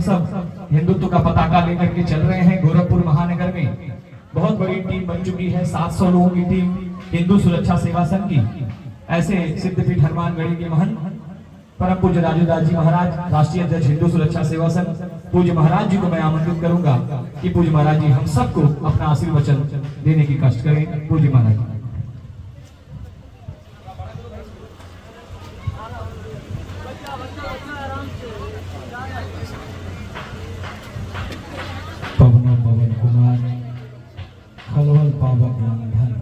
सब हिंदुत्व का पताका लेकर के चल रहे हैं। गोरखपुर महानगर में बहुत बड़ी टीम बन चुकी है, 700 लोगों की टीम हिंदू सुरक्षा सेवा संघ की। ऐसे सिद्धपीठ हनुमानगढ़ी के महंत परम पूज्य राजूदास जी महाराज, राष्ट्रीय अध्यक्ष हिंदू सुरक्षा सेवा संघ, पूज्य महाराज जी को मैं आमंत्रित करूंगा कि पूज्य महाराज जी हम सबको अपना आशीर्वचन देने की कष्ट करें। पूज्य महाराज पवन पवन कुमार खलवल पावक धन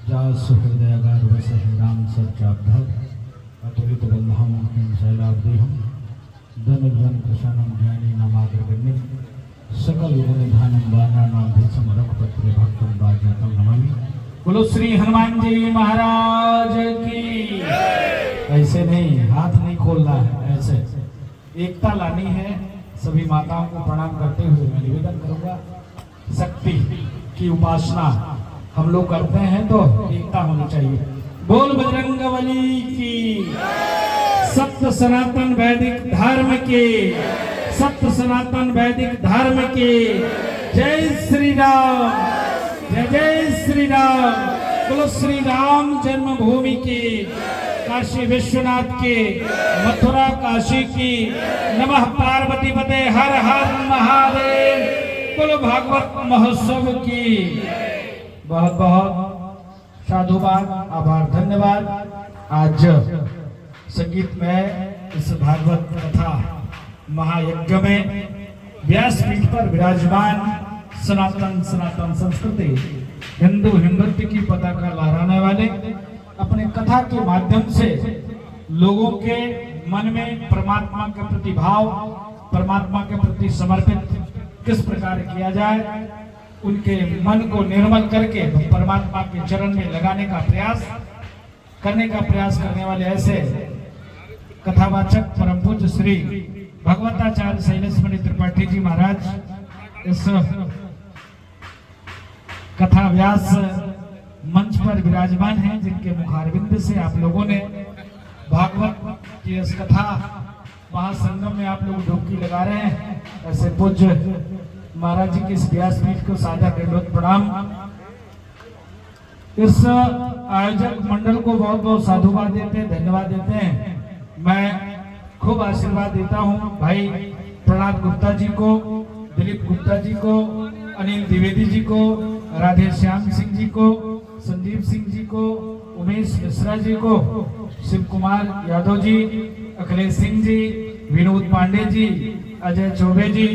जा सुहृदयगार वसह राम सच्चाधर अतुलित बंधाम शैलाब्देहम धनुर्धन कृष्णम ज्ञानी नामाग्रगण्य सकल गुणधानम बाणानाम भीषम रघुपत्रे भक्तम बाजतम नमामि। बोलो श्री हनुमान जी महाराज की। ऐसे नहीं, हाथ नहीं खोलना है, ऐसे एकता लानी है। सभी माताओं को प्रणाम करते हुए मैं निवेदन करूंगा, शक्ति की उपासना हम लोग करते हैं तो एकता होनी चाहिए। बोल बजरंगबली की। सत्य सनातन वैदिक धर्म के, सत्य सनातन वैदिक धर्म के। जय श्री राम, जय जय श्री राम। बोलो श्री राम जन्मभूमि की, काशी विश्वनाथ के, मथुरा काशी की। नमः पार्वती पते हर हर महादेव। बोलो भागवत महोत्सव की। बहुत बहुत साधुवाद, आभार, धन्यवाद। आज संगीत में इस भागवत कथा महायज्ञ में व्यासपीठ पर विराजमान सनातन संस्कृति हिंदू हिंदुत्व की पताका लहराने वाले अपने कथा के माध्यम से लोगों के मन में परमात्मा के प्रति भाव, परमात्मा के प्रति समर्पित किस प्रकार किया जाए, उनके मन को निर्मल करके परमात्मा के चरण में लगाने का प्रयास करने वाले ऐसे कथावाचक परम पूज्य श्री भगवताचार्य शैलेशमणि त्रिपाठी जी महाराज इस कथा व्यास मंच पर विराजमान हैं, जिनके मुखारविंद से आप लोगों ने भागवत की इस कथा महासंगम में आप लोग डुबकी लगा रहे हैं। ऐसे पूज्य महाराज जी के इस व्यासपीठ को सादर दंडवत प्रणाम। इस आयोजक मंडल को बहुत बहुत साधुवाद देते हैं, धन्यवाद देते हैं। मैं खूब आशीर्वाद देता हूं भाई प्रणाम गुप्ता जी को, दिलीप गुप्ता जी को, अनिल द्विवेदी जी को, राधे श्याम सिंह जी को, संदीप सिंह जी को, उमेश मिश्रा जी को, शिव कुमार यादव जी, अखिलेश सिंह जी, विनोद पांडे जी, अजय चौबे जी,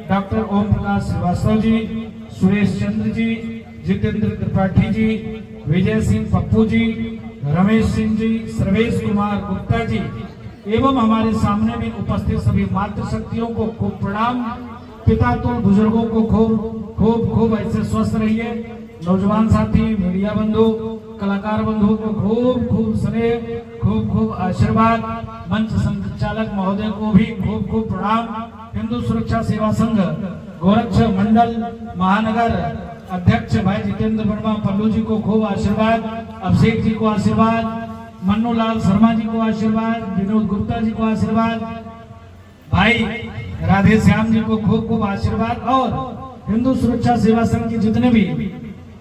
डॉक्टर ओम प्रकाश श्रीवास्तव जी, सुरेश चंद्र जी, जितेंद्र त्रिपाठी जी, विजय सिंह पप्पू जी, रमेश सिंह जी, सर्वेश कुमार गुप्ता जी एवं हमारे सामने में उपस्थित सभी मातृशक्तियों को खूब प्रणाम। पिता तो बुजुर्गों को खूब खूब खूब ऐसे स्वस्थ रहिए। नौजवान साथी, मीडिया बंधु, कलाकार बंधुओं को खूब खूब स्नेह, खूब खूब आशीर्वाद। मंच संचालक महोदय को भी खूब खूब प्रणाम। हिंदू सुरक्षा सेवा संघ गोरक्ष मंडल महानगर अध्यक्ष भाई जितेंद्र वर्मा पल्लू जी को खूब आशीर्वाद, अभिषेक जी को आशीर्वाद, मन्नू लाल शर्मा जी को आशीर्वाद, विनोद गुप्ता जी को आशीर्वाद, भाई राधे श्याम जी को खूब खूब आशीर्वाद। और हिंदू सुरक्षा सेवा संघ के जितने भी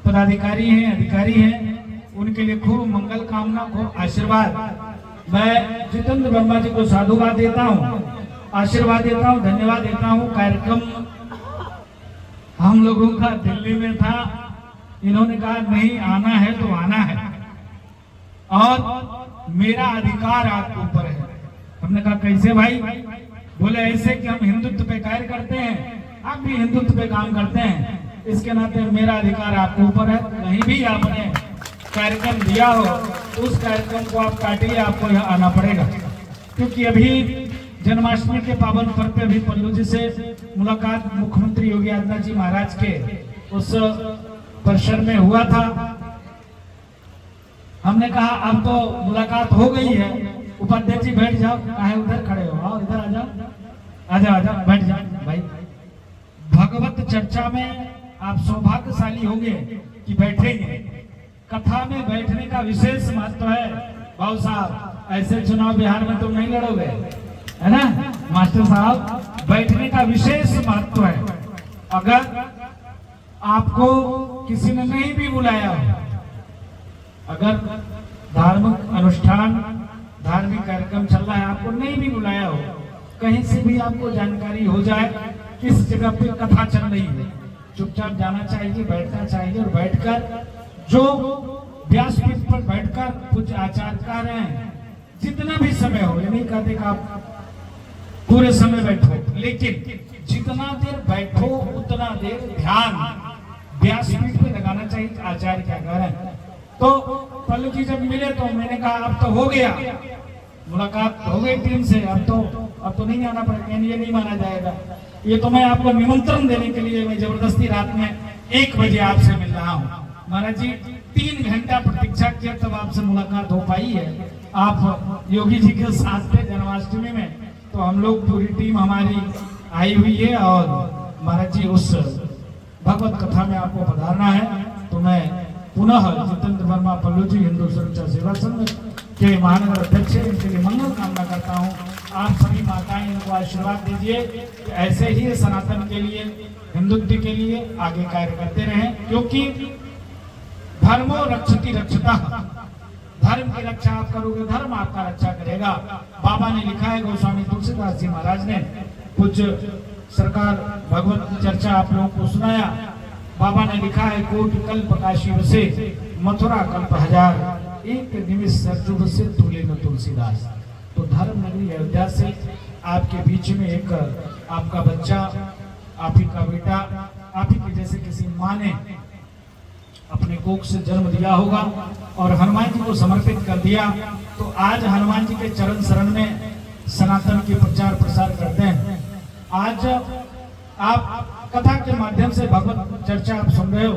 पदाधिकारी हैं, अधिकारी हैं, उनके लिए खूब मंगल कामना, खूब आशीर्वाद। मैं जितेंद्र वर्मा जी को साधुवाद देता हूँ, आशीर्वाद देता हूँ, धन्यवाद देता हूँ। कार्यक्रम हम लोगों का दिल्ली में था, इन्होंने कहा नहीं आना है तो आना है और मेरा अधिकार आपके ऊपर है। हमने कहा कैसे भाई? बोले ऐसे कि हम हिंदुत्व पे कार्य करते हैं, आप भी हिंदुत्व पे काम करते हैं, इसके नाते मेरा अधिकार आपके ऊपर है। कहीं भी आपने कार्यक्रम दिया हो तो उस कार्यक्रम को आप काटिए, आपको यहाँ आना पड़ेगा। क्योंकि अभी जन्माष्टमी के पावन पर्व पे भी पल्लू जी से मुलाकात मुख्यमंत्री योगी आदित्यनाथ जी महाराज के उस परिसर में हुआ था। हमने कहा अब तो मुलाकात हो गई है, उपाध्यक्ष जी बैठ जाओ, काहे उधर खड़े हो, आओ इधर आ जाओ, आ जाओ, आ जाओ, बैठ जाओ भाई। भगवत चर्चा में आप सौभाग्यशाली होंगे कि बैठेंगे। कथा में बैठने का विशेष महत्व है। बाबू साहब ऐसे चुनाव बिहार में तुम नहीं लड़ोगे, है ना मास्टर साहब? बैठने का विशेष महत्व है। अगर आपको किसी ने नहीं भी बुलाया हो, अगर धार्मिक अनुष्ठान, धार्मिक कार्यक्रम चल रहा है, आपको नहीं भी बुलाया हो, कहीं से भी आपको जानकारी हो जाए किस जगह पे कथा चल रही है, चुपचाप जाना चाहिए, बैठना चाहिए और बैठकर जो व्यासपीठ पर बैठकर कुछ आचार्य कह रहे हैं, जितना भी समय हो, ये नहीं कहते कि आप पूरे समय बैठो, लेकिन जितना देर बैठो उतना देर ध्यान व्यासपीठ पे लगाना चाहिए आचार्य क्या कह रहे हैं। तो पल्लू जी जब मिले तो मैंने कहा अब तो हो गया, मुलाकात हो गई टीम से, अब तो नहीं आना पड़ेगा, ये नहीं माना जाएगा। ये तो मैं आपको निमंत्रण देने के लिए मैं जबरदस्ती रात में 1 बजे आपसे मिल रहा हूँ। महाराज जी 3 घंटा प्रतीक्षा किया तब आपसे मुलाकात हो पाई है। आप योगी जी के साथ थे जन्माष्टमी में, तो हम लोग पूरी टीम हमारी आई हुई है और महाराज जी उस भगवत कथा में आपको पधारना है। तो मैं पुनः जितेंद्र वर्मा पल्लू जी हिंदू सुरक्षा सेवा संघ के महानगर अध्यक्ष, इनके लिए मंगल कामना करता हूँ। आप सभी माताएं इनको आशीर्वाद दीजिए कि ऐसे ही सनातन के लिए, हिंदुत्व के लिए आगे कार्य करते रहें, क्योंकि धर्मो रक्षति रक्षता, धर्म की रक्षा आप करोगे, धर्म आपका रक्षा करेगा। बाबा ने लिखा है, गोस्वामी तुलसीदास जी महाराज ने कुछ सरकार भगवत चर्चा आप लोगों को सुनाया। बाबा ने लिखा है, कोटि कल्प काशी बसे, मथुरा कल्प हजार, एक निमिष सरजुग से तुले न तुलसीदास। तो धर्म नगरी अयोध्या से आपके बीच में एक आपका बच्चा, आप ही का बेटा, आप ही के जैसे किसी माँ ने अपने कोख से जन्म दिया होगा और हनुमान जी को समर्पित कर दिया। तो आज हनुमान जी के चरण शरण में सनातन की प्रचार प्रसार करते हैं। आज आप कथा के माध्यम से भगवत चर्चा आप सुन रहे हो।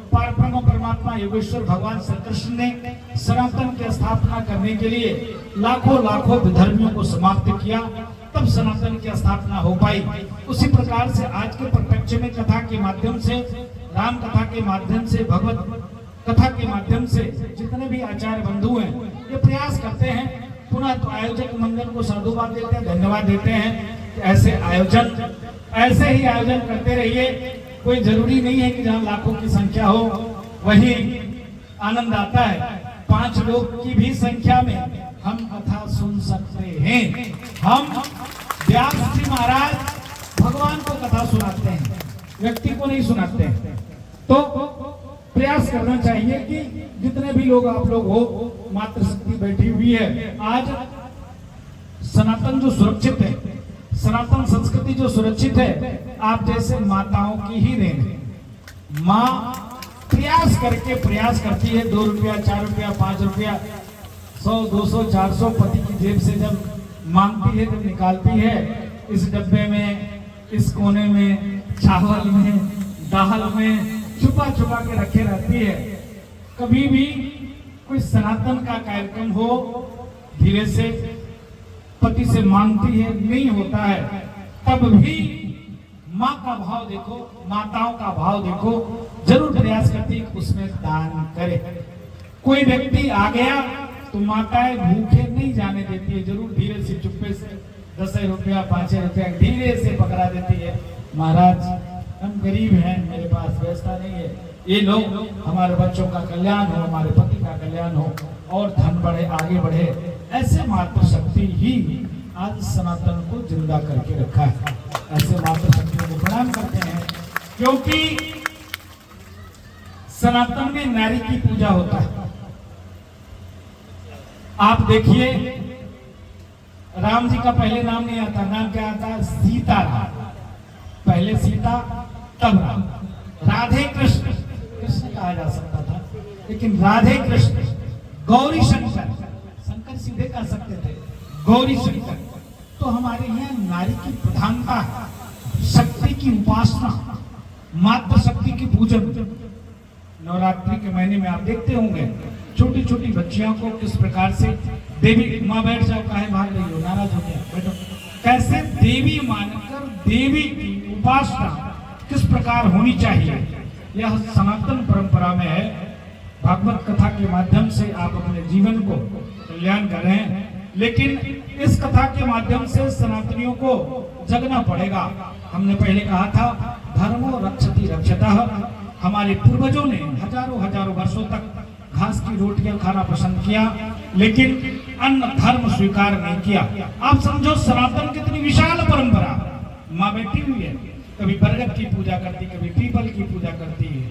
परब्रह्म परमात्मा योगेश्वर भगवान श्री कृष्ण ने सनातन की स्थापना करने के लिए लाखों लाखों विधर्मियों को समाप्त किया, तब सनातन की स्थापना हो पाई। उसी प्रकार से आज के प्रत्यक्ष में कथा के माध्यम से, राम कथा के माध्यम से, भगवत कथा के माध्यम से जितने भी आचार्य बंधु हैं ये प्रयास करते हैं। पुनः तो आयोजक मंडल को साधुवाद देते हैं, धन्यवाद देते हैं। ऐसे ही आयोजन करते रहिए। कोई जरूरी नहीं है कि जहाँ लाखों की संख्या हो वही आनंद आता है। 5 लोग की भी संख्या में हम कथा सुन सकते हैं। हम व्यास जी महाराज भगवान को कथा सुनाते हैं, व्यक्ति को नहीं सुनाते हैं। तो प्रयास करना चाहिए कि जितने भी लोग आप लोग हो, मातृशक्ति बैठी हुई है। आज सनातन जो सुरक्षित है, सनातन संस्कृति जो सुरक्षित है, आप जैसे माताओं की ही देन है। माँ प्रयास करती है, 2 रुपया, 4 रुपया, 5 रुपया, 100, 200, 400 पति की जेब से जब मांगती है, जब निकालती है, इस डब्बे में, इस कोने में, चावल में, दाल में छुपा के रखे रहती है। कभी भी कोई सनातन का कार्यक्रम हो, धीरे से पति से मांगती है, नहीं होता है, तब भी माँ का भाव देखो, माताओं का भाव देखो, जरूर प्रयास करती है उसमें दान करे। कोई व्यक्ति आ गया तो माताएं भूखे नहीं जाने देती है, जरूर धीरे से चुप्पे से 10 रुपया, 5 रुपया धीरे से पकड़ा देती है। महाराज हम गरीब हैं, मेरे पास व्यवस्था नहीं है, ये लोग हमारे बच्चों का कल्याण हो, हमारे पति का कल्याण हो और धन बढ़े, आगे बढ़े। ऐसे मातृशक्ति ही आज सनातन को जिंदा करके रखा है। ऐसे मातृशक्तियों को प्रणाम करते हैं, क्योंकि सनातन में नारी की पूजा होता है। आप देखिए, राम जी का पहले नाम नहीं आता, नाम क्या आता? सीता राम। पहले सीता तब राम। राधे कृष्ण, कृष्ण कहा जा सकता था, लेकिन राधे कृष्ण, गौरी शंकर, शंकर सीधे कह सकते थे, गौरी शंकर। तो हमारे यहाँ नारी की प्रधानता, शक्ति की उपासना, मातृ शक्ति की पूजन। नवरात्रि के महीने में आप देखते होंगे छोटी छोटी बच्चियों को किस प्रकार से देवी, माँ बैठ जाओ, काहे भाग रही हो, नाराज हो गया, बैठो, कैसे देवी मानकर देवी की उपासना किस प्रकार होनी चाहिए, यह सनातन परंपरा में है। भागवत कथा के माध्यम से आप अपने जीवन को कल्याण कर रहे हैं, लेकिन इस कथा के माध्यम से सनातनियों को जगना पड़ेगा। हमने पहले कहा था धर्मो रक्षति रक्षतः। हमारे पूर्वजों ने हजारों हजारों वर्षों तक घास की रोटियां खाना पसंद किया, लेकिन अन्न धर्म स्वीकार नहीं किया। आप समझो सनातन कितनी विशाल परंपरा। माँ बैठी हुई है, कभी बरगद की पूजा करती, कभी पीपल की पूजा करती है।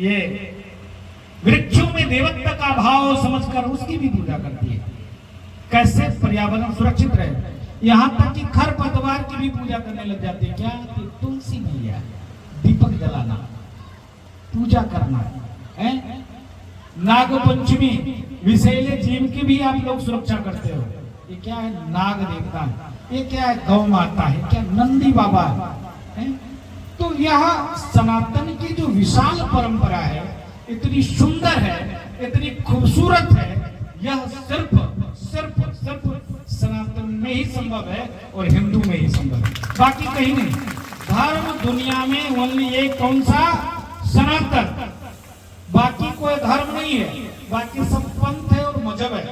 ये वृक्षों में देवत्व का भाव समझकर उसकी भी पूजा करती है। कैसे पर्यावरण सुरक्षित रहे, यहाँ तक कि खरपतवार की भी पूजा करने लग जाते हैं। क्या? तुलसी मैया, दीपक जलाना, पूजा करना है। नाग पंचमी, विषैले जीव की भी आप लोग सुरक्षा करते हो। ये क्या है? नाग देवता है। ये क्या है? गौ माता है। क्या? नंदी बाबा है। तो यह सनातन की जो विशाल परंपरा है, इतनी सुंदर है, इतनी खूबसूरत है, यह सिर्फ सिर्फ सिर्फ सनातन में ही संभव है और हिंदू में ही संभव है, बाकी कहीं नहीं। धर्म दुनिया में ओनली एक, कौन सा? सनातन। बाकी कोई धर्म नहीं है, बाकी सब पंथ है और मजहब है।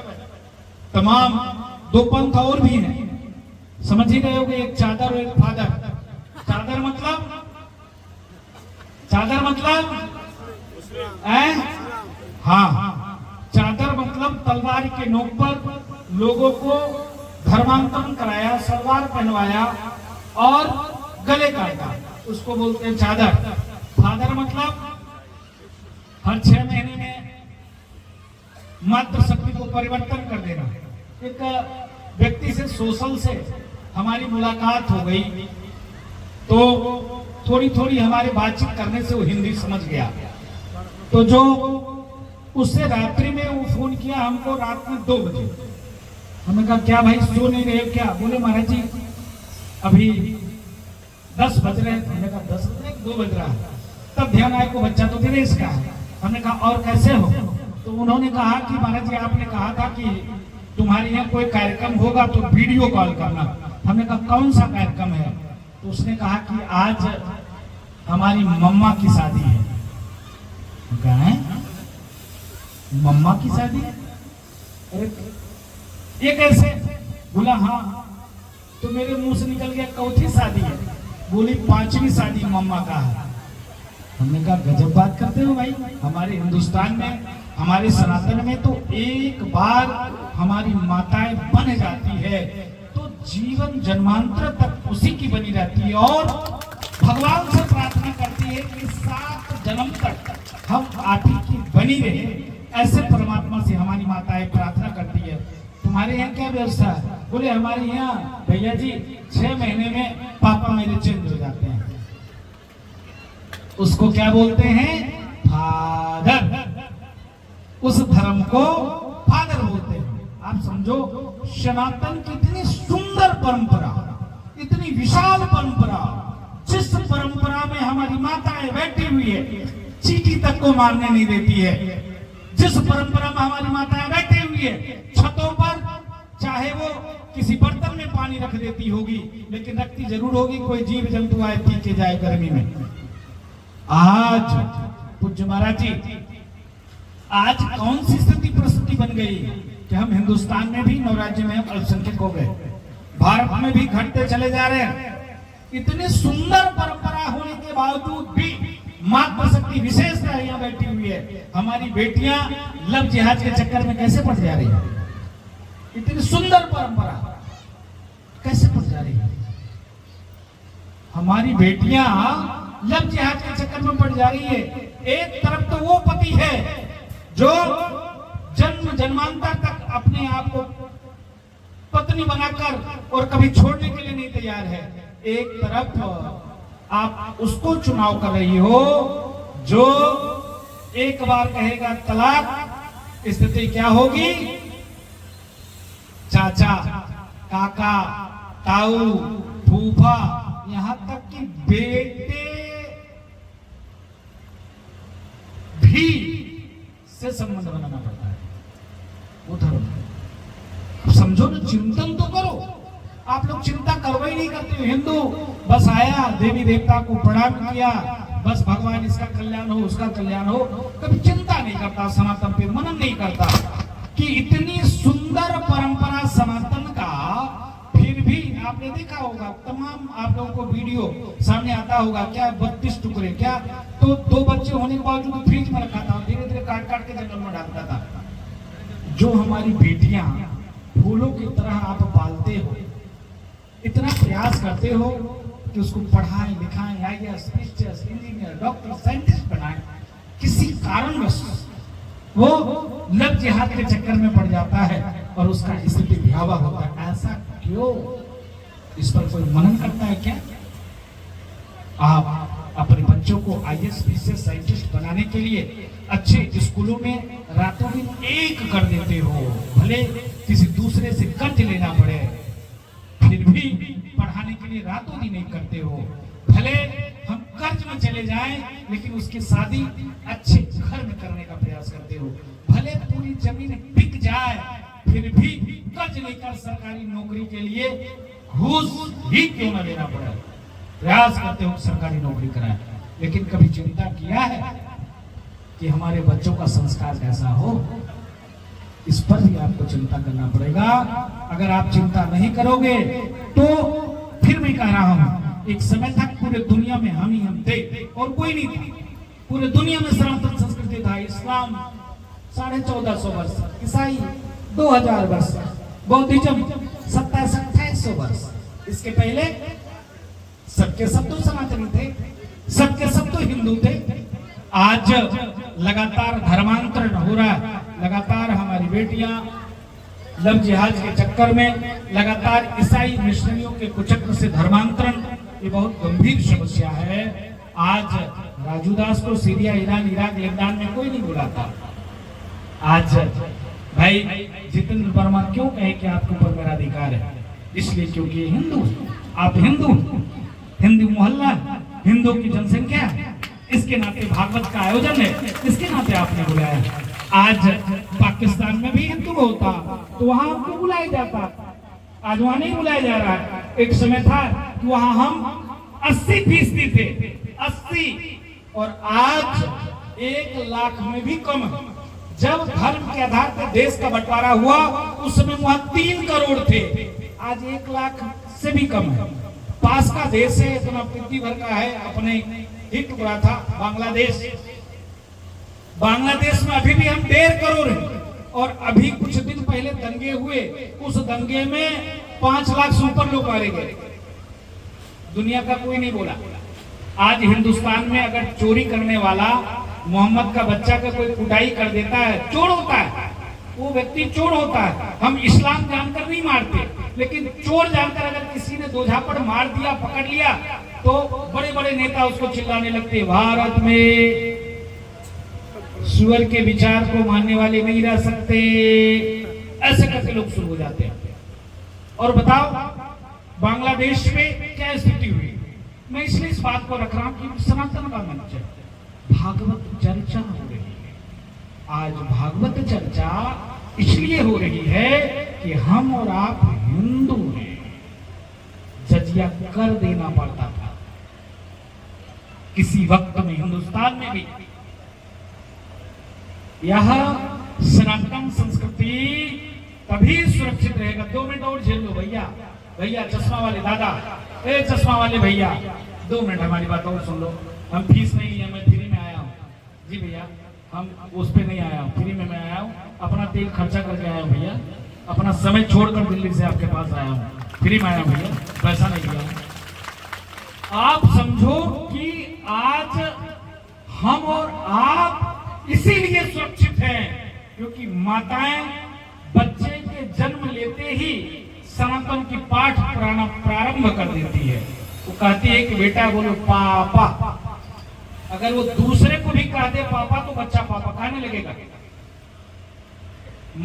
तमाम दो पंथ और भी हैं, समझ ही गए होंगे, एक चादर और एक फादर। चादर मतलब, चादर मतलब हाँ, चादर मतलब तलवार के नोक पर लोगों को धर्मांतरण कराया, सलवार पहनवाया और गले काटा, उसको बोलते हैं चादर। फादर मतलब हर 6 महीने में मातृशक्ति को परिवर्तन कर देना। एक व्यक्ति से सोशल से हमारी मुलाकात हो गई, तो थोड़ी थोड़ी हमारी बातचीत करने से वो हिंदी समझ गया। तो जो उससे रात्रि में वो फोन किया हमको, रात में 2 बजे। हमने कहा क्या भाई सो नहीं रहे क्या? बोले महाराज जी अभी 10 बज रहे हैं। हमने कहा 10 बज रहे, 2 बज रहा है। तब ध्यान आया को बच्चा तो दिनेश का है। हमने कहा और कैसे हो? तो उन्होंने कहा कि महाराज जी आपने कहा था कि तुम्हारे यहाँ कोई कार्यक्रम होगा तो वीडियो कॉल करना। हमने कहा कौन सा कार्यक्रम है? तो उसने कहा कि आज हमारी मम्मा की शादी है। कहा है मम्मा की शादी? अरे ये कैसे? बोला हाँ। तो मेरे मुंह से निकल गया कौथी शादी है? बोली 5वीं शादी मम्मा का है। हमने कहा गजब बात करते हो भाई। हमारे हिंदुस्तान में, हमारे सनातन में तो एक बार हमारी माताएं बन जाती है तो जीवन जन्मांतर तक उसी की बनी रहती है और भगवान से प्रार्थना करती है कि 7 जन्म तक हम आप ही की बनी रहे। ऐसे परमात्मा से हमारी माताएं प्रार्थना करती है। तुम्हारे यहाँ क्या व्यवस्था है? बोले हमारे यहाँ भैया जी 6 महीने में पापा मेरे चेंज हो जाते हैं। उसको क्या बोलते हैं? फादर। उस धर्म को फादर बोलते हैं। आप समझो सनातन की इतनी सुंदर परंपरा, इतनी विशाल परंपरा, जिस परंपरा में हमारी माताएं बैठी हुई है, चींटी तक को मारने नहीं देती है। जिस परंपरा में हमारी माताएं बैठी हुई है, छतों पर चाहे वो किसी बर्तन में पानी रख देती होगी, लेकिन रखती जरूर होगी, कोई जीव जंतु आए पी के जाए गर्मी में। आज पूज्य महाराज जी, आज कौन सी स्थिति परिस्थिति बन गई कि हम हिंदुस्तान में भी 9 राज्य में अल्पसंख्यक हो गए, भारत में भी घटते चले जा रहे हैं। इतनी सुंदर परंपरा होने के बावजूद भी मातृशक्ति विशेषता यहाँ बैठी हुई है। हमारी बेटियां लव जिहाद के चक्कर में कैसे पड़ जा रही है? इतनी सुंदर परंपरा कैसे पड़ जा रही है? हमारी बेटियां लव जिहाद के चक्कर में पड़ जा रही है। एक तरफ तो वो पति है जो जन्म जन्मांतर तक अपने आप को पत्नी बनाकर और कभी छोड़ने के लिए नहीं तैयार है। एक तरफ आप उसको चुनाव कर रही हो जो एक बार कहेगा तलाक। स्थिति क्या होगी? चाचा, काका, ताऊ, फूफा, यहां तक कि बेटे भी से संबंध बनाना पड़ता है। वो धर्म है। समझो ना, चिंतन तो करो। आप लोग चिंता करो ही नहीं करते हो। हिंदू बस आया, देवी देवता को प्रणाम किया, बस भगवान इसका कल्याण हो, उसका कल्याण हो, कभी चिंता नहीं करता, सनातन पे मनन नहीं करता कि इतनी सुंदर परंपरा सनातन का फिर भी आपने देखा होगा, तमाम आप लोगों को वीडियो सामने आता होगा, क्या 32 टुकड़े, क्या तो 2 बच्चे होने के बावजूद फ्रिज में रखा था, धीरे धीरे काट काट के जंगल में डालता था। जो हमारी बेटियां फूलों की तरह आप पालते हो, इतना प्रयास करते हो कि उसको पढ़ाएं लिखाएं, IAS, teachers, engineer, doctor, scientist बनाएं, किसी कारणवश वो लव जिहाद के चक्कर में पड़ जाता है और उसका स्थिति भयावह होता है। ऐसा क्यों? इस पर कोई मनन करता है क्या? आप अपने बच्चों को आईएएस, पीसीएस, साइंटिस्ट बनाने के लिए अच्छे स्कूलों में रातों दिन एक कर देते हो, भले किसी दूसरे से कर्ज लेना पड़े, फिर भी पढ़ाने के लिए रातों दिन एक करते हो। भले हम कर्ज में चले जाएं, लेकिन उसकी शादी अच्छे घर में करने का प्रयास करते हो। भले पूरी जमीन बिक जाए, फिर भी कर्ज लेकर सरकारी नौकरी के लिए घूस ही क्यों न लेना पड़े, प्रयास करते हो सरकारी नौकरी कराएं। लेकिन कभी चिंता किया है कि हमारे बच्चों का संस्कार कैसा हो? इस पर भी आपको चिंता करना पड़ेगा। अगर आप चिंता नहीं करोगे तो फिर मैं कह रहा हूं, एक समय तक पूरे दुनिया में हम ही हम थे और कोई नहीं था। पूरे दुनिया में सनातन संस्कृति था। इस्लाम 1450 वर्ष, ईसाई 2000 वर्ष, बौद्धिज्म 2700-2800 वर्ष। इसके पहले सबके सब तो सनातनी थे, सबके सब तो हिंदू थे। आज लगातार धर्मांतरण हो रहा है, लगातार हमारी बेटियां लव जिहाद के चक्कर में, लगातार ईसाई मिशनरियों के कुचक्र से धर्मांतरण, ये बहुत गंभीर समस्या है। आज राजू दास को सीरिया, ईरान, इराक, लेबनान में कोई नहीं बुलाता। आज भाई जितेंद्र वर्मा क्यों कहे कि आपके ऊपर मेरा अधिकार है? इसलिए क्योंकि हिंदू, आप हिंदू, हिंदू मोहल्ला, हिंदू की जनसंख्या, इसके नाते भागवत का आयोजन है, इसके नाते आपने बुलाया। आज पाकिस्तान में भी हिंदू होता तो वहां आपको बुलाया जाता, आज वहां नहीं बुलाया जा रहा है। एक समय था कि वहां हम 80% थे, 80, और आज 1 लाख में भी कम है। जब धर्म के आधार पर देश का बंटवारा हुआ उस समय वहां 3 करोड़ थे, आज 1 लाख से भी कम है। पास का देश है, इतना पृथ्वी भर का है, अपने ही टुकड़ा था बांग्लादेश। बांग्लादेश में अभी भी हम 1.5 करोड़ हैं, और अभी कुछ दिन पहले दंगे हुए, उस दंगे में 5 लाख से ऊपर लोग मारे गए। दुनिया का कोई नहीं बोला। आज हिंदुस्तान में अगर चोरी करने वाला मोहम्मद का बच्चा का कोई कुटाई कर देता है, चोर होता है, वो व्यक्ति चोर होता है। हम इस्लाम जानकर नहीं मारते, लेकिन चोर जानकर अगर किसी ने 2 झापड़ मार दिया, पकड़ लिया, तो बड़े बड़े नेता उसको चिल्लाने लगते, भारत में सुअर के विचार को मानने वाले नहीं रह सकते, ऐसे करके लोग शुरू हो जाते हैं। और बताओ बांग्लादेश में क्या स्थिति हुई? मैं इसलिए इस बात को रख रहा हूं कि सनातन का मंच है, भागवत चर्चा हो रही है। आज भागवत चर्चा इसलिए हो रही है कि हम और आप हिंदू हैं। जजिया कर देना पड़ता था किसी वक्त में हिंदुस्तान में भी। यह सनातन संस्कृति तभी सुरक्षित रहेगा। 2 मिनट और झेल लो भैया, भैया चश्मा वाले दादा, ए चश्मा वाले भैया, 2 मिनट हमारी बात और सुन लो। हम फीस नहीं लिया, मैं फ्री में आया हूँ। जी भैया, हम उस पे नहीं आया हूँ, फ्री में मैं आया हूँ, अपना तेल खर्चा करके आया हूँ भैया, अपना समय छोड़कर दिल्ली से आपके पास आया हूँ, फ्री में आया हूँ भैया, पैसा नहीं लिया। आप समझो कि आज हम और आप इसीलिए सुरक्षित हैं क्योंकि माताएं बच्चे के जन्म लेते ही सनातन की पाठ प्रारंभ कर देती है। वो कहती है कि बेटा बोलो पापा। अगर वो दूसरे को भी कह दे पापा तो बच्चा पापा कहने लगेगा।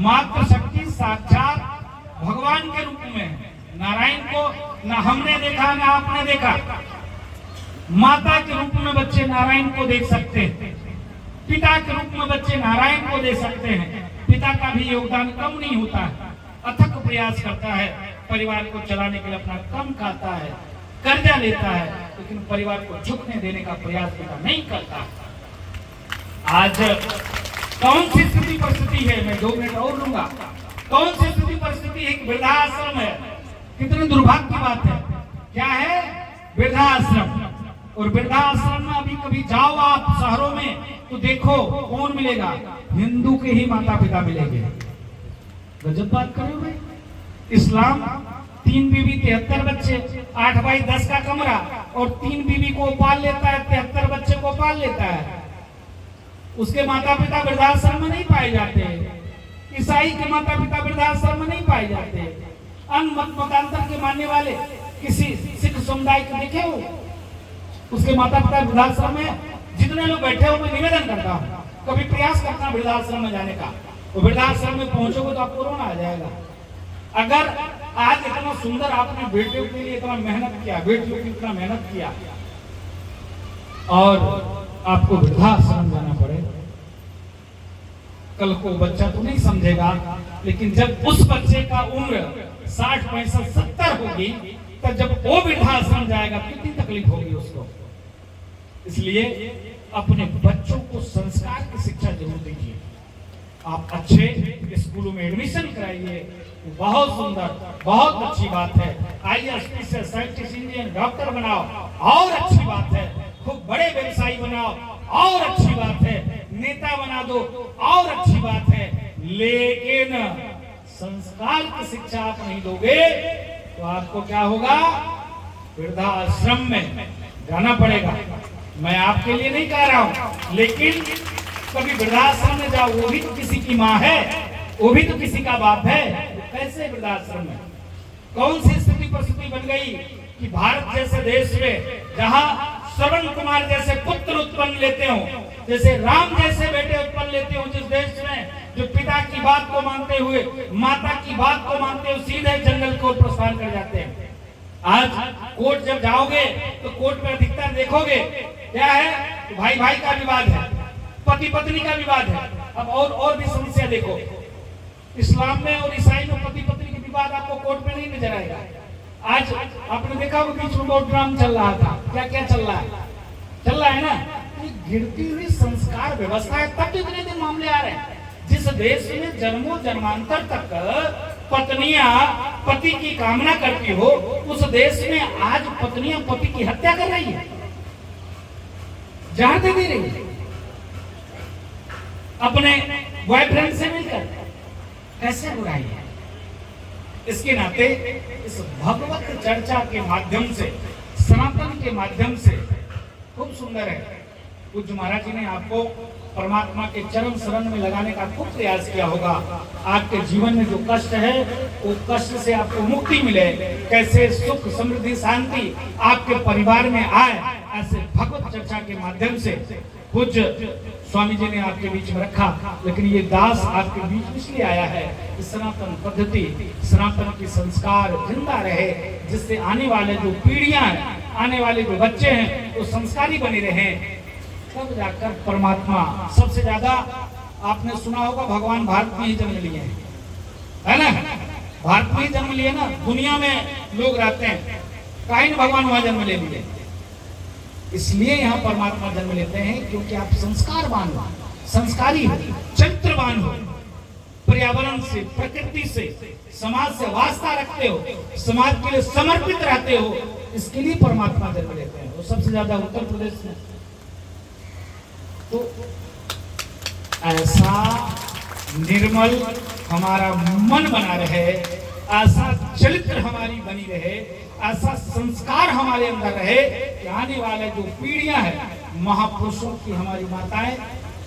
मातृ शक्ति साक्षात भगवान के रूप में है। नारायण को ना हमने देखा ना आपने देखा, माता के रूप में बच्चे नारायण को देख सकते हैं, पिता के रूप में बच्चे नारायण को देख सकते हैं। पिता का भी योगदान कम नहीं होता है, अथक प्रयास करता है, परिवार को चलाने के लिए अपना कम खाता है, कर्जा लेता है, लेकिन परिवार को झुकने देने का प्रयास पिता नहीं करता। आज कौन सी स्थिति परिस्थिति है, मैं 2 मिनट और लूंगा। कौन सी स्थिति परिस्थिति है? वृद्धाश्रम है, कितने दुर्भाग्य की बात है। क्या है? वृद्धाश्रम। और वृद्धाश्रम में अभी कभी जाओ आप शहरों में तो देखो कौन मिलेगा? हिंदू के ही माता पिता मिलेंगे। गजब बात करो भाई। इस्लाम 3 बीवी 73 बच्चे, 8 बाई 10 का कमरा, और 3 बीवी को पाल लेता है, 73 बच्चे को पाल लेता है। उसके माता पिता वृद्धाश्रम में नहीं पाए जाते। ईसाई के माता पिता वृद्धाश्रम में नहीं पाए जाते। अन्य मत मतांतर के मानने वाले किसी सिख समुदाय को देखे हो, उसके माता पिता वृद्धाश्रम में। जितने लोग बैठे हो, मैं निवेदन करता हूँ कभी प्रयास करना वृद्धाश्रम में जाने का। तो वृद्धाश्रम में पहुंचोगे तो आपको रोना आ जाएगा। अगर आज इतना सुंदर आपने बेटियों के लिए इतना मेहनत किया, बेटियों की इतना मेहनत किया, और आपको वृद्धाश्रम जाना पड़े, कल को बच्चा तो नहीं समझेगा, लेकिन जब उस बच्चे का उम्र 60, 65, 70 होगी, तब जब वो वृद्धाश्रम जाएगा कितनी तकलीफ होगी उसको। इसलिए अपने बच्चों को संस्कार की शिक्षा जरूर दीजिए। आप अच्छे स्कूलों में एडमिशन कराइए, बहुत सुंदर, बहुत अच्छी बात है। IAS से साइंटिस्ट, इंजीनियर, डॉक्टर बनाओ, और अच्छी बात है। खूब बड़े व्यवसायी बनाओ, और अच्छी बात है। नेता बना दो, और अच्छी बात है। लेकिन संस्कार की शिक्षा आप नहीं दोगे तो आपको क्या होगा? वृद्धाश्रम में जाना पड़ेगा। मैं आपके लिए नहीं कह रहा हूं, लेकिन कभी वृद्धाश्रम में जाओ, वो भी तो किसी की माँ है, वो भी तो किसी का बाप है। कैसे वृद्धाश्रम में? कौन सी स्थिति परिस्थिति बन गई कि भारत जैसे देश में, जहां श्रवण कुमार जैसे पुत्र उत्पन्न लेते हो, जैसे राम जैसे बेटे उत्पन्न लेते हो, जिस देश में जो पिता की बात को मानते हुए, माता की बात को मानते हुए सीधे जंगल को प्रस्थान कर जाते हैं। आज कोर्ट जब जाओगे तो कोर्ट में अधिकतर देखोगे क्या है? तो भाई भाई का विवाद है, पति पत्नी का विवाद है। अब और भी समस्या देखो, इस्लाम में और ईसाई में पति पत्नी के विवाद आपको कोर्ट में नहीं नजर आएगा। आज आपने देखा वो बीच में बहुत ड्रामा चल रहा था। क्या क्या चल रहा है? चल रहा है ना, गिरती हुई संस्कार व्यवस्था है, तब इतने दिन मामले आ रहे हैं। जिस देश में जन्मों जन्मांतर तक पत्नियां पति की कामना करती हो, उस देश में आज पत्नियां पति की हत्या कर रही है, जान दे रही है अपने बॉयफ्रेंड से मिलकर। कैसे बुराई है? इसके नाते इस भगवत चर्चा के माध्यम से, सनातन के माध्यम से खूब सुंदर है। पूज्य महाराज जी ने आपको परमात्मा के चरण शरण में लगाने का खूब प्रयास किया होगा। आपके जीवन में जो कष्ट है, वो कष्ट से आपको मुक्ति मिले, कैसे सुख समृद्धि शांति आपके परिवार में आए, ऐसे भगवत चर्चा के माध्यम से पूज्य स्वामी जी ने आपके बीच में रखा। लेकिन ये दास आपके बीच में इसलिए आया है कि सनातन पद्धति, सनातन की संस्कार जिंदा रहे, जिससे आने वाले जो पीढ़ियां हैं, आने वाले जो बच्चे हैं, वो संस्कारी बने रहे, तब जाकर परमात्मा। सबसे ज्यादा आपने सुना होगा भगवान भारत में ही जन्म लिए हैं, है ना? भारत में ही जन्म लिए ना। दुनिया में लोग रहते हैं, काहे न भगवान वहां जन्म ले लिए। इसलिए यहाँ परमात्मा जन्म लेते हैं क्योंकि आप संस्कारवान हो, संस्कारी हो, चरित्रवान हो, पर्यावरण से, प्रकृति से, समाज से वास्ता रखते हो, समाज के लिए समर्पित रहते हो। इसके लिए परमात्मा जन्म लेते हैं। वो सबसे ज्यादा उत्तर प्रदेश में। तो ऐसा निर्मल हमारा मन बना रहे, ऐसा चरित्र हमारी बनी रहे, ऐसा संस्कार हमारे अंदर रहे कि आने वाले जो पीढ़ियां हैं, महापुरुषों की हमारी माताएं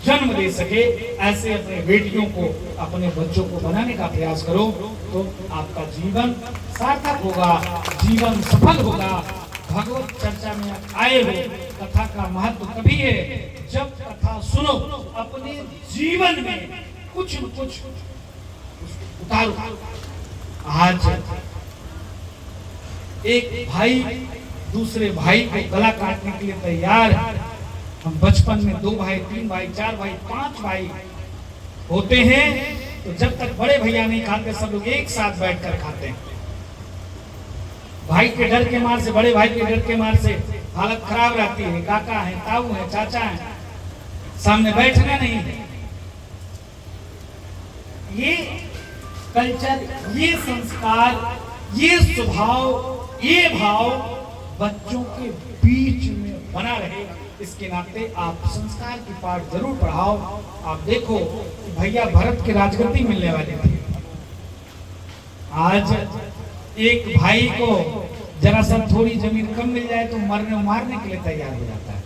जन्म दे सके। ऐसे अपने बेटियों को, अपने बच्चों को बनाने का प्रयास करो, तो आपका जीवन सार्थक होगा, जीवन सफल होगा। भगवत चर्चा में आए हो, कथा का महत्व तभी है जब कथा सुनो, अपने जीवन में कुछ न कुछ उतारो। आज एक भाई दूसरे भाई को गला काटने के लिए तैयार है। हम बचपन में 2 भाई, 3 भाई, 4 भाई, 5 भाई होते हैं, तो जब तक बड़े भैया नहीं खाते, सब लोग एक साथ बैठकर खाते हैं। भाई के डर के मार से, बड़े भाई के डर के मार से हालत खराब रहती है। काका है, ताऊ है, चाचा है, सामने बैठना नहीं है। ये कल्चर, ये संस्कार ये स्वभाव, ये भाव बच्चों के बीच में बना रहे, इसके नाते आप संस्कार की पाठ जरूर पढ़ाओ। आप देखो भैया भरत के राजगद्दी मिलने वाले थे, आज एक भाई को जरा सा थोड़ी जमीन कम मिल जाए तो मारने के लिए तैयार हो जाता है।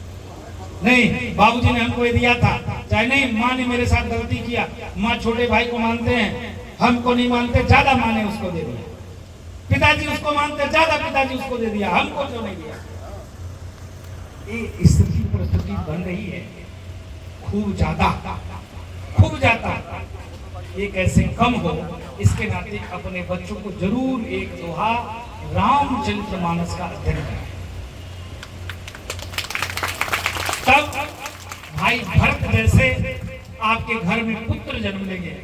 नहीं, बाबूजी ने हमको ये दिया था, चाहे नहीं माँ ने मेरे साथ गलती किया, माँ छोटे भाई को मानते हैं, हमको नहीं मानते, ज्यादा माँ ने उसको दे दिया। पिताजी उसको मानते, ज्यादा पिताजी उसको दे दिया, हमको क्यों नहीं दिया। ये स्थिति परिस्थिति बन रही है, खूब ज्यादा ये कैसे कम हो, इसके नाते अपने बच्चों को जरूर एक दोहा रामचरितमानस का अध्ययन करें। तब भाई भरत जैसे आपके घर में पुत्र जन्म लेंगे,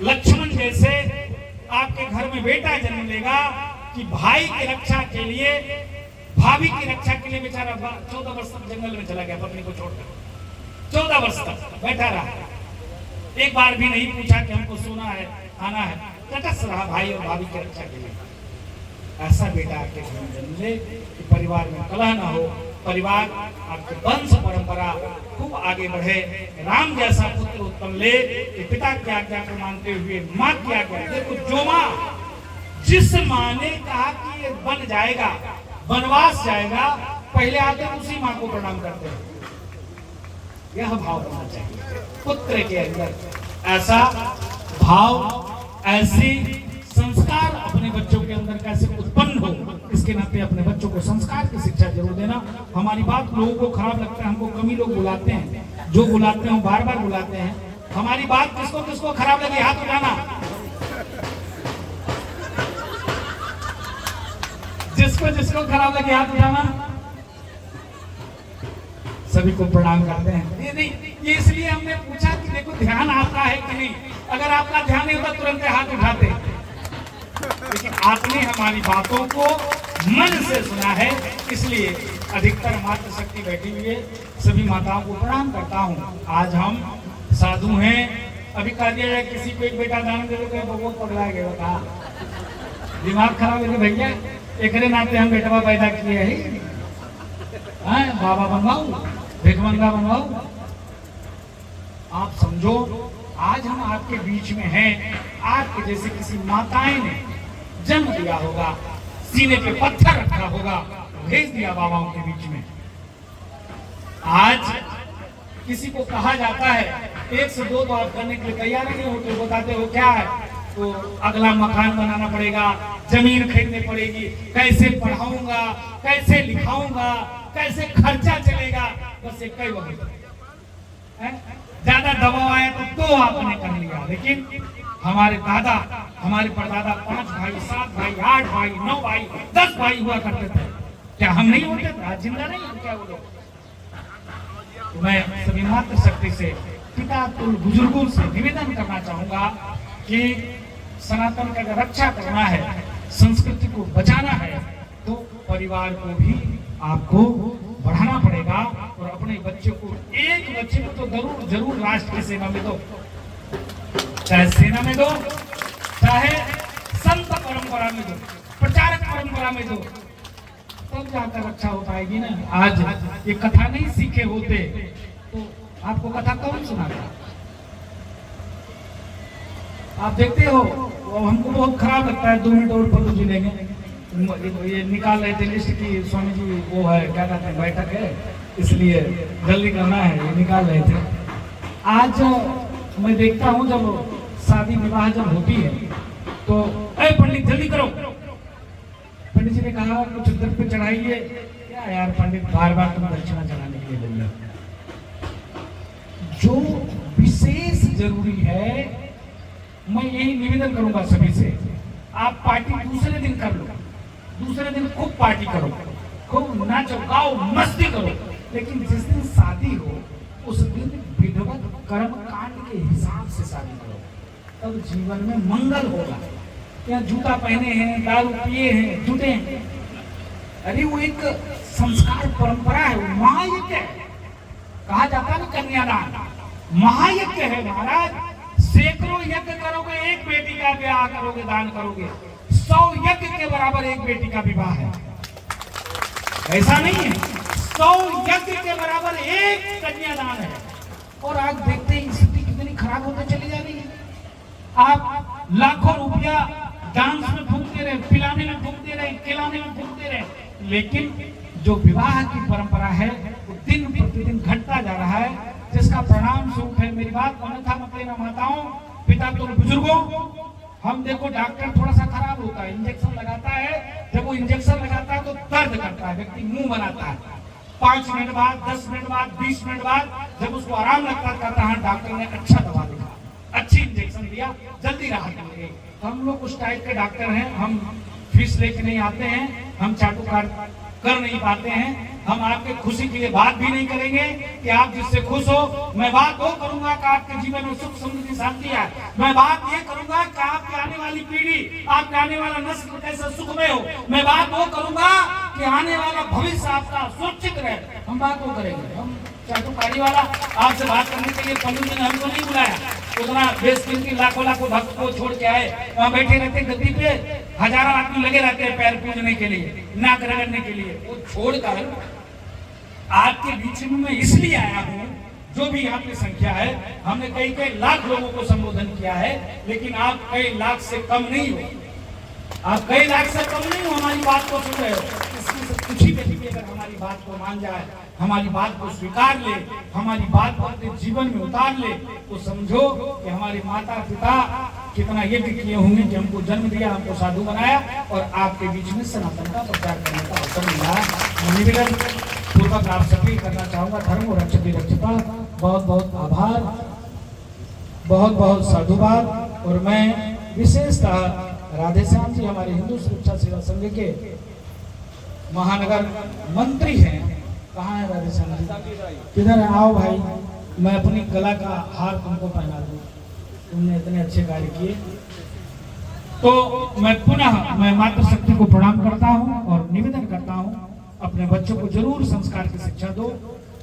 लक्ष्मण जैसे आपके घर में बेटा जन्म लेगा कि भाई की रक्षा के लिए, भाभी की रक्षा के लिए बेचारा 14 वर्ष तक जंगल में चला गया पत्नी को छोड़कर। 14 वर्ष तक बैठा रहा, एक बार भी नहीं पूछा कि हमको सोना है, खाना है, तटस्थ रहा भाई और भाभी की रक्षा के लिए। ऐसा बेटा आपके घर में जन्म ले कि परिवार में कलह ना हो, परिवार आपके वंश परंपरा खूब आगे बढ़े। राम जैसा पुत्र उत्पन्न ले कि पिता की आज्ञा को मानते हुए माँ की आज्ञा। देखो जो माँ, जिस माँ ने कहा कि ये बन जाएगा, वनवास जाएगा, पहले आते उसी माँ को प्रणाम करते हैं। यह भाव होना चाहिए पुत्र के अंदर, ऐसा भाव, ऐसी संस्कार अपने बच्चों के अंदर कैसे उत्पन्न हो, इसके नाते अपने बच्चों को संस्कार की शिक्षा जरूर देना। हमारी बात लोगों को खराब लगता है, हमको कमी लोग बुलाते हैं, जो बुलाते हैं बार बार बुलाते हैं। हमारी बात किसको किसको खराब लगी हाथ उठाना, जिसको जिसको खराब लगे हाथ उठाना। सभी को प्रणाम करते हैं। ये इसलिए हमने पूछा कि देखो ध्यान आपका है कि नहीं। अगर आपका ध्यान नहीं होता तुरंत हाथ उठाते, लेकिन आपने हमारी बातों को मन से सुना है, इसलिए अधिकतर मातृशक्ति बैठी हुई है। सभी माताओं को प्रणाम करता हूँ। आज हम साधु हैं, अभी कह दिया जाए किसी को एक बेटा दान दे दो, बहुत पगला गया, बता दिमाग खराब है भैया, एक नाते हम बेटवा पैदा किए है, बाबा बनवाऊ, भिखमंगा बनवाऊ। आप समझो, आज हम आपके बीच में हैं, आपके जैसे किसी माताएं ने जन्म दिया होगा, सीने पे पत्थर रखा होगा, भेज दिया बाबाओं के बीच में। आज किसी को कहा जाता है 1 से 2 तो आप करने के लिए तैयार नहीं होते, बताते हो क्या है, तो अगला मकान बनाना पड़ेगा, जमीन खरीदनी पड़ेगी, कैसे पढ़ाऊंगा, कैसे लिखाऊंगा, कैसे खर्चा चलेगा, बस एक ही वक्त है। ज्यादा दबाव आया तो आपने कर लिया, लेकिन हमारे दादा, हमारे परदादा 5 भाई, 7 भाई, 8 भाई, 9 भाई, 10 भाई हुआ करते थे। क्या हम नहीं होते थे? आज जिंदा नहीं है क्या वो लोग? तो मैं सभी मातृशक्ति से, पिता तुल्य बुजुर्गों से निवेदन करना चाहूंगा कि सनातन का अगर रक्षा करना है, संस्कृति को बचाना है, तो परिवार को भी आपको बढ़ाना पड़ेगा। और अपने बच्चे को, एक बच्चे को तो जरूर जरूर राष्ट्र की सेवा में दो, चाहे सेना में दो, चाहे संत परंपरा में दो, प्रचारक परंपरा में दो, तब जाकर रक्षा हो पाएगी ना। आज ये कथा नहीं सीखे होते तो आपको कथा कौन सुनाता? आप देखते हो, हमको बहुत खराब लगता है। 2 मिनट और पल्लू जी लेंगे, ये निकाल रहे थे लिस्ट की, स्वामी जी वो है क्या कहते हैं, बैठक है, इसलिए जल्दी करना है, ये निकाल रहे थे। आज मैं देखता हूँ जब शादी विवाह जब होती है तो अरे पंडित जल्दी करो, पंडित जी ने कहा कुछ द्रव्य चढ़ाइए। क्या यार पंडित, बार बार तुम दक्षिणा चढ़ाने के लिए बोल रहे हो। जो विशेष जरूरी है, मैं यही निवेदन करूंगा सभी से, आप पार्टी दूसरे दिन कर लो, दूसरे दिन खूब पार्टी करो, खूब नाचो गाओ मस्ती करो, लेकिन जिस दिन शादी हो उस दिन विधिवत कर्म कांड के हिसाब से शादी करो, तब जीवन में मंगल होगा। क्या जूता पहने हैं, दारू पिए हैं, जुटे हैं, अरे वो एक संस्कार परंपरा है, महायज्ञ है। कहा जाता है ना कन्यादान महायज्ञ है महाराज। सैकड़ों यज्ञ करोगे, एक बेटी का ब्याह करोगे, दान करोगे, 100 यज्ञ के बराबर एक बेटी का विवाह है। ऐसा नहीं है, 100 यज्ञ के बराबर एक कन्यादान है। और आज देखते हैं स्थिति कितनी खराब होती चली जा रही है। आप लाखों रुपया डांस में फूंक दे रहे, पिलाने में फूंक दे रहे, खिलाने में फूंक दे रहे, लेकिन जो विवाह की परंपरा है वो दिन प्रतिदिन घटता जा रहा है, जिसका परिणाम स्वरूप है। मेरी बात अन्यथा मत लेना माताओं, पिता तो बुजुर्गों, हम देखो डॉक्टर थोड़ा सा खराब होता है, इंजेक्शन लगाता है, जब वो इंजेक्शन लगाता है तो दर्द करता है, व्यक्ति मुंह बनाता है। 5 मिनट बाद, 10 मिनट बाद, 20 मिनट बाद जब उसको आराम लगता है, कहता है डॉक्टर ने अच्छा दवा दिया, अच्छी इंजेक्शन दिया, जल्दी राहत मिल गई। तो हम लोग उस टाइप के डॉक्टर हैं, हम फीस लेके नहीं आते हैं, हम चाटुकार कर नहीं पाते हैं। हम आपके खुशी के लिए बात भी नहीं करेंगे कि आप जिससे खुश हो। मैं बात वो करूंगा कि आपके जीवन में सुख समृद्धि शांति है। मैं बात ये करूंगा कि आपकी आने वाली पीढ़ी, आपके आने वाला नस्ल कैसे सुख में हो। मैं बात वो करूंगा कि आने वाला भविष्य आपका सुरक्षित रहे। हम बात वो करेंगे। हम चाटुकारी वाला आपसे बात करने के लिए पंडित जी ने हमको नहीं बुलाया। उतना बेशकीमती लाखों भक्त को छोड़ के आए, वहाँ बैठे रहते गद्दी पे, हजारों आदमी लगे रहते हैं पैर पूजने के लिए, नाक रगड़ने के लिए। वो छोड़कर आपके बीच में मैं इसलिए आया हूँ, जो भी यहाँ पे संख्या है, हमने कई लाख लोगों को संबोधन किया है, लेकिन आप कई लाख से कम नहीं हो। आप कई लाख से कम नहीं हो, हमारी बात को सुन रहे हो। इसमें से कुछ ही व्यक्ति अगर हमारी बात को मान जाए, हमारी बात को स्वीकार ले, हमारी बात को अपने जीवन में उतार ले, तो समझो कि हमारे माता पिता कितना यज्ञ किए होंगे कि हमको जन्म दिया, हमको साधु बनाया और आपके बीच में सनातन का प्रचार करने का अवसर मिला। निवेदन पूर्वक आप सभी करना चाहूंगा, धर्म और रक्षक रक्षता, बहुत बहुत आभार, बहुत बहुत साधुवाद। और मैं विशेषतः राधे श्याम जी हमारे हिंदू सुरक्षा सेवा संघ के महानगर मंत्री हैं। कहाँ है राधे श्याम जी? किधर है? आओ भाई, मैं अपनी कला का हार तुमको पहना दूं, तुमने इतने अच्छे कार्य किए। तो मैं पुनः मातृशक्ति को प्रणाम करता हूं और निवेदन करता हूं, अपने बच्चों को जरूर संस्कार की शिक्षा दो,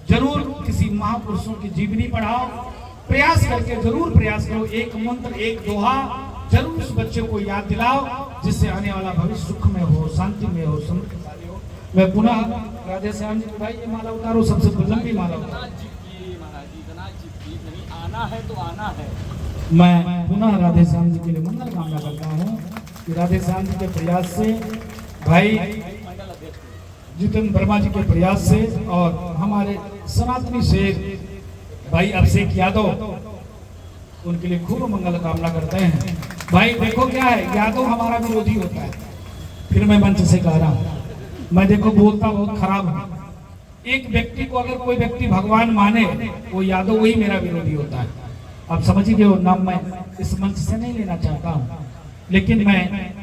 जरूर किसी महापुरुषों की जीवनी पढ़ाओ, प्रयास करके जरूर प्रयास करो। एक मंत्र, एक दोहा जरूर उस बच्चे को याद दिलाओ, जिससे आने वाला भविष्य सुख में हो, शांति में हो, समृद्धशाली हो। मैं पुनः राधे श्याम जी, भाई ये माला उतारो, सबसे लंबी माला उतारो। आना है तो आना है। मैं पुनः राधे श्याम जी के लिए मंगल कामना करता हूँ कि राधे श्याम जी के प्रयास से, भाई जितेंद्र वर्मा जी के प्रयास से और हमारे सनातनी शेर भाई अभिषेक यादव, उनके लिए खूब मंगल कामना करते हैं। भाई देखो क्या है, यादव हमारा विरोधी होता है, फिर मैं मंच से कह रहा हूँ, मैं देखो बोलता बहुत खराब हूँ। एक व्यक्ति को अगर कोई व्यक्ति भगवान माने, वो यादव वही मेरा विरोधी होता है। आप समझिए, वो नाम मैं इस मंच से नहीं लेना चाहता हूँ, लेकिन मैं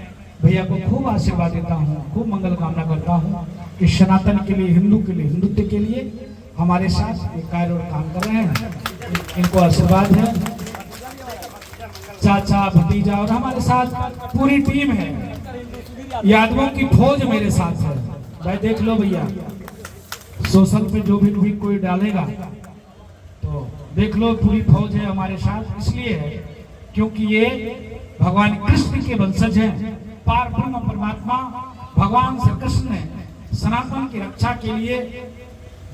भैया को खूब आशीर्वाद देता हूँ, खूब मंगल कामना करता हूँ कि सनातन के लिए, हिंदू के लिए, हिंदुत्व के लिए हमारे साथ एक कार्य और काम कर रहे हैं। इनको आशीर्वाद है, चाचा भतीजा और हमारे साथ पूरी टीम है, यादवों की फौज मेरे साथ है। भाई देख लो भैया, सोशल पे जो भी कोई डालेगा तो देख लो, पूरी फौज है हमारे साथ। इसलिए है क्योंकि ये भगवान कृष्ण के वंशज हैं। पार ब्रह्म परमात्मा भगवान श्री कृष्ण ने सनातन की रक्षा के लिए,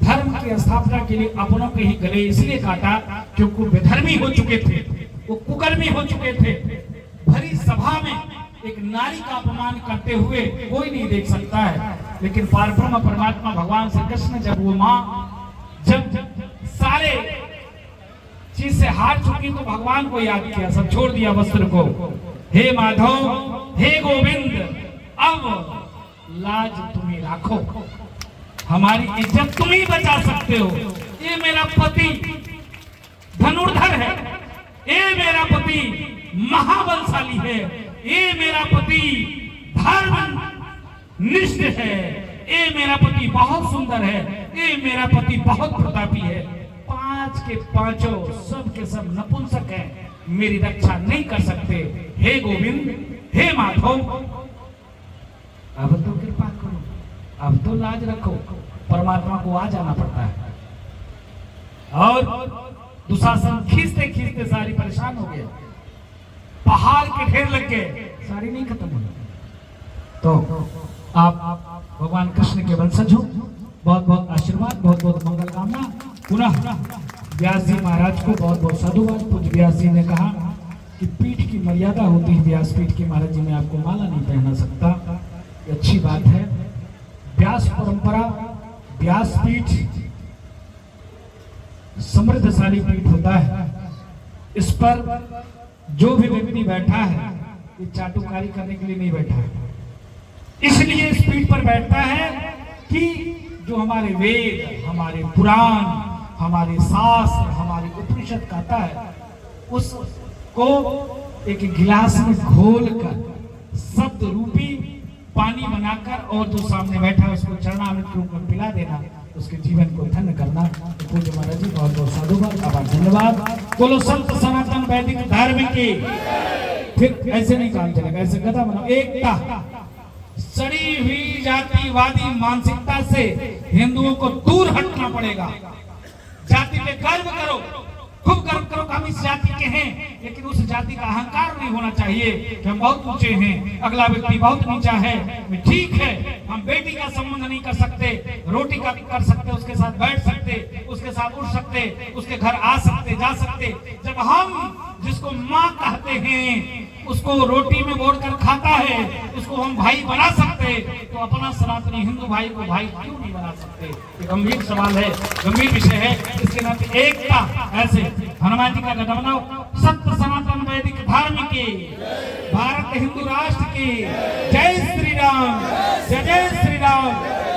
धर्म की स्थापना के लिए अपनों के ही गले इसलिए काटा क्योंकि विधर्मी हो चुके थे, वो कुकर्मी हो चुके थे। भरी सभा में एक नारी का अपमान करते हुए कोई नहीं देख सकता है, लेकिन पार ब्रह्म परमात्मा भगवान श्री कृष्ण जब वो माँ जब सारे चीज से हार चुकी तो भगवान को याद किया, सब छोड़ दिया वस्त्र को। हे माधव, हे गोविंद, अब लाज तुम्हें राखो, हमारी इज्जत तुम ही बचा सकते हो। ये मेरा पति धनुर्धर है, ये मेरा पति महाबलशाली है, ये मेरा पति धर्म निष्ठ है, ये मेरा पति बहुत सुंदर है, ये मेरा पति बहुत प्रतापी है। 5 के 5 सब के सब नपुंसक हैं, मेरी रक्षा नहीं कर सकते। हे गोविंद, हे माधव, अब तो कृपा करो, अब तो लाज रखो। परमात्मा को आ जाना पड़ता है। और दुशासन खींचते खींचते सारी परेशान हो गया, पहाड़ के ढेर लग गए, सारी नहीं खत्म हुई। तो आप भगवान कृष्ण के वंशज हो, बहुत बहुत आशीर्वाद, बहुत बहुत मंगल कामना। पुनः व्यास जी महाराज को बहुत बहुत साधुवाद। पूज्य व्यास जी ने कहा कि पीठ की मर्यादा होती है, व्यास पीठ की। महाराज जी मैं आपको माला नहीं पहना सकता, ये अच्छी बात है। व्यास परंपरा, व्यास पीठ समृद्धशाली पीठ होता है। इस पर जो भी व्यक्ति बैठा है ये चाटुकारी करने के लिए नहीं बैठा है, इसलिए इस पीठ पर बैठता है कि जो हमारे वेद, हमारे पुराण, हमारे शास्त्र, हमारी उपनिषद कहता है उसको एक गिलास में घोलकर शब्द रूपी पानी बनाकर और जो सामने बैठा है उसको चरणामृत के रूप में पिला देना, उसके जीवन को धन्य करना। तो पूज्य महाराज जी बहुत बहुत साधुवाद, आभार, धन्यवाद। बोलो संत सनातन वैदिक धर्म की। फिर ऐसे नहीं काम चलेगा, ऐसे गधा बनाओ। एकता, सड़ी हुई जातिवादी मानसिकता से हिंदुओं को दूर हटना पड़ेगा। जाति पे गर्व करो, खूब गर्व करो कि हम इस जाति के हैं, लेकिन उस जाति का अहंकार नहीं होना चाहिए कि हम बहुत ऊंचे हैं, अगला व्यक्ति बहुत नीचा है। ठीक है, हम बेटी का संबंध नहीं कर सकते, रोटी का कर सकते, उसके साथ बैठ सकते, उसके साथ उठ सकते, उसके घर आ सकते, जा सकते। जब हम जिसको माँ कहते हैं उसको रोटी में बोल कर खाता है, उसको हम भाई बना सकते, तो अपना सनातनी हिंदू भाई को भाई क्यों नहीं बना सकते? ये गंभीर सवाल है, गंभीर विषय है। इसके नाते एकता, ऐसे हनुमान जी का गढ़ बनाओ। सत्य सनातन वैदिक धर्म की, भारत हिंदू राष्ट्र की जय श्री राम, जय जय श्री राम।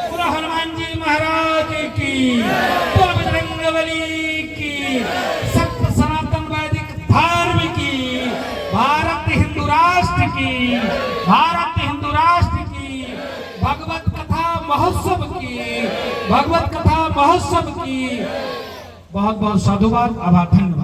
पूरा हनुमान जी महाराज की, पूरा बजरंगबली की, सत्य सनातन वैदिक धर्म की, भारत हिंदू राष्ट्र की, भारत हिंदू राष्ट्र की, भगवत कथा महोत्सव की, भगवत कथा महोत्सव की। बहुत बहुत साधुवाद, आभार, धन्यवाद।